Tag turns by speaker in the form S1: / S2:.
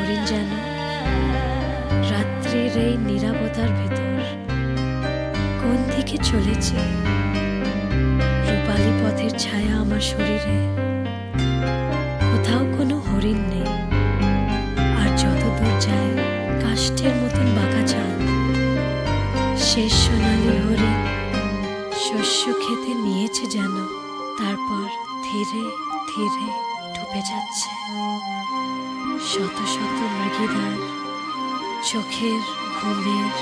S1: হরিণ যেন রাত্রির এই নীরবতার ভেতর কোন দিকে চলেছে। রূপালী পথের ছায়া আমার শরীরে, কোথাও কোনো হরিণ নেই। আর যত দূর যায় কাষ্ঠের মতন বাঁকা চাঁদ, শেষ সোনালি হরিণ শস্য খেতে নিয়েছে যেন, তারপর ধীরে ধীরে ডুবে যাচ্ছে। শত শত মৃগীদার চোখের ঘুমের